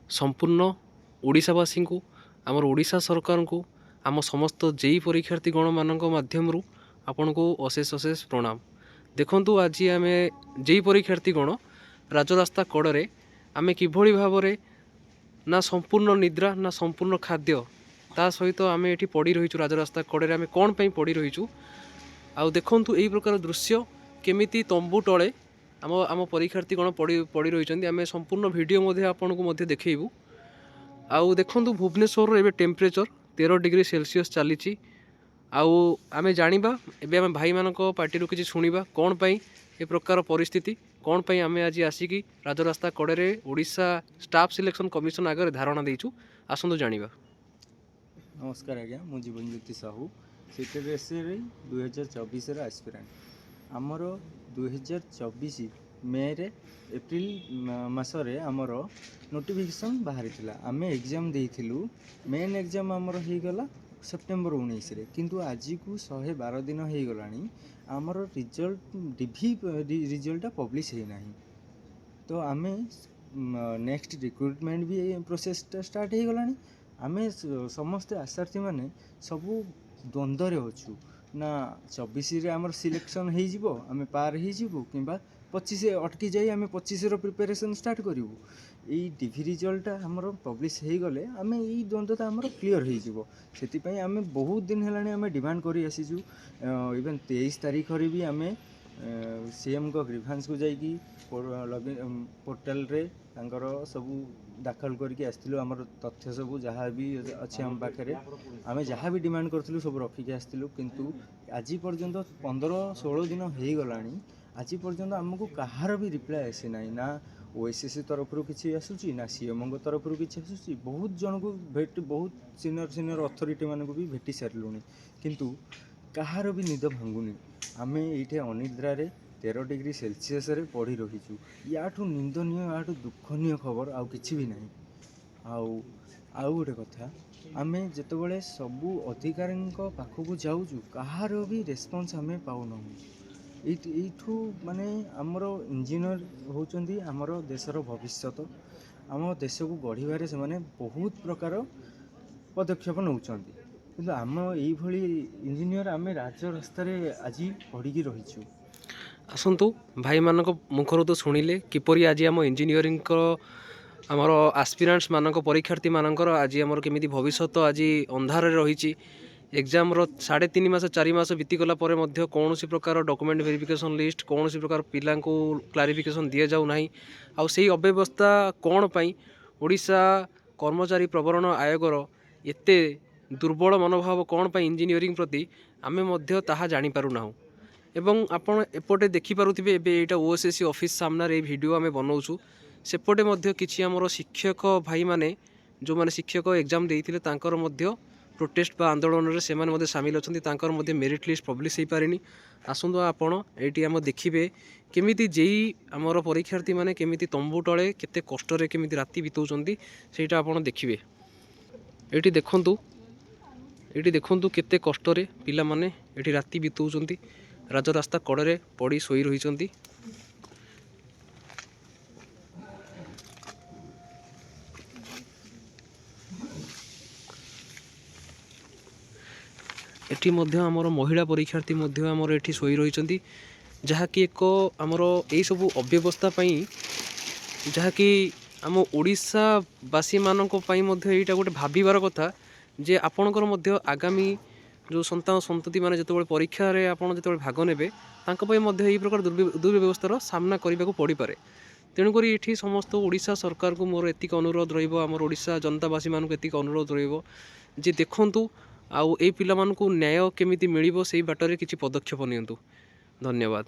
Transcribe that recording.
संपूर्ण ओडिशावासी को आमर ओडिशा सरकार को आम समस्त जेई परीक्षार्थी गण मान मध्यम आपण को अशेष अशेष प्रणाम। देखंतु आज आम जेई परीक्षार्थी गण राजरास्ता कड़े आम किभली भाव ना संपूर्ण निद्रा ना संपूर्ण खाद्य ता सहित आम ये पड़ी रहीचु राजरास्ता कड़े आम कौन पर पड़ी रहीचु। आउ देखंतु यही प्रकार दृश्य केमिति तंबू तले आम आम परीक्षार्थी गण पड़ी रही आम संपूर्ण वीडियो आपन को देखू। आउ देखंतु भुवनेश्वर एवं टेम्परेचर 13 डिग्री सेल्सियस चली। आम जानिबा एबे आम भाई मानक पार्टी किसी शुणा कौन पाई ए प्रकार परिस्थिति कौन पाई आम आज आसिकी राजरास्ता कड़े ओडिशा स्टाफ सिलेक्शन कमिशन आगे धारणा देचु। आसंतु जानिबा। नमस्कार आज्ञा, मु जीवनज्योति साहू सीटेर 2024 एस्पिरेंट आमर 2024 मे रे एप्रिल मासरे आमर नोटिफिकेशन बाहरी आम एग्जाम देइथिलु। मेन एग्जाम आमर हो गला सेप्टेम्बर 19 रे, किंतु आज को 112 दिन हो गलानी आमर रिजल्ट रिजल्ट पब्लिश है नहीं। तो आम नेक्स्ट रिक्रुटमेंट भी प्रोसेस स्टार्ट हो गलानी। आम समस्ते आशार्थी माने सबू द्वंद्व अच्छु ना 24 रे आमर सिलेक्शन हो आम पार हो कि 25 अटकी जाई आम 25 रो प्रिपरेशन स्टार्ट करूँ। यही डिभी रिजल्ट आमर पब्लिश हो गले आम यही द्वंद्वता आमर क्लीयर हो आम बहुत दिन है आम डिमांड कर आसीचु। इवेन 23 तारीख भी आम सीएम को ग्रीभांस को जाइकी पोर्टाल रे तांकर सबू दाखल करके आसलु। आमर तथ्य सबू जहाँ भी अच्छे आम पाखे आम जहाँ भी डिमांड करूँ सब रखिक आसलु, किंतु आज पर्यंत 15-16 दिन हो गलानी आज पर्यंत आमको कहार भी रिप्लाय आसी ना ओएसएससी तरफ किसी आसूची ना सीएम तरफ किसी आसूची। बहुत जन को भेट बहुत सीनियर अथॉरिटी मानक भी भेटी सारूँ, किंतु कहार भी निद भांगुनी। आम ये अनिद्रारे 13 डिग्री सेल्सियस रे पढ़ी रहीचु। याठू निंदनीय याठू दुखनीय खबर आउ किछि भी नहीं। आउ गोटे कथा आम जितेबाला सबू अधिकारी पाखक जाऊँ कहार भी रेस्पॉन्स आम पाऊना। यू माने आमर इंजीनियर होचंदी आमर देशर भविष्यत। आम देश को गढ़िबारे से माने बहुत प्रकार पदक्षेप नौचंदी, किंतु आम यही इंजीनियर आम राजरास्ता आज पढ़ी रहीचु। आसंतु भाई मानक मुखर तो शुणिले किपरि आज आम इंजीनियरिंग आमर आस्पिरेंट्स मानक परीक्षार्थी मानकर आज आमर केमिति भविष्यत आज अंधार रही। एग्जाम 3.5 मास 4 मास बीतीगला कौन सी प्रकार डॉक्यूमेंट वेरिफिकेशन लिस्ट कौन सी प्रकार पिला क्लारिफिकेशन दि जाऊ ना। आउ से अव्यवस्था कौन पाई ओडिशा कर्मचारी प्रवरण आयोगर एते दुर्बल मनोभाव कौन पाई इंजीनियरिंग प्रति आमे मध्य ताहा जानी पारु नाहु। एवं आपण एपटे देखिपारुथिबे एबे एटा ओएसएससी ऑफिस सामने वीडियो आमे बनाऊछु। सेपटे मध्य किछि हमर शिक्षक भाई माने जो माने शिक्षक एग्जाम देइथिले तांकर मध्य प्रोटेस्ट बा आंदोलन रे सेमाने मध्य शामिल अछंती। तांकर मध्य मेरिट लिस्ट पब्लिश हो पारेनी। आसंतु आपण एटी हम देखिबे केमिति जेई हमर परीक्षार्थी माने केमिति तंबू तळे केते कष्ट रे केमिति राति बितौचंती सेटा आपण देखिबे। एटी देखंतु केते कष्ट रे पिला माने एटी राति बितौचंती राजरास्ता कड़े पड़ी शोई रही। एटी मध्य आमर महिला परीक्षार्थी मध्य आमर एटी शोई रही जहाँकि एक आमर यही सब अव्यवस्था जहाँकि आम ओडिशावासी मानक पई मध्य एटा गोटे भाबिबार कथा जे आपणकर मध्य आगामी जो संतान संतति माने जितेबाला परीक्षा रे आपण जितेबाला भाग नेबे तांको पई मध्य एही प्रकार दुर्व्यवस्थार सामना करने को पड़ी पारे। तेणुक ये समस्त ओडिशा सरकार को मोर एतिक अनुरोध रहिबो, आमर ओडिशा जनतावासी मानक एतिक अनुरोध रहिबो जे देखंतु आउ ए पिला मानकु न्याय केमिति मिलिबो सेही बाटरे किछि पदक्षेप नियंतु। धन्यवाद।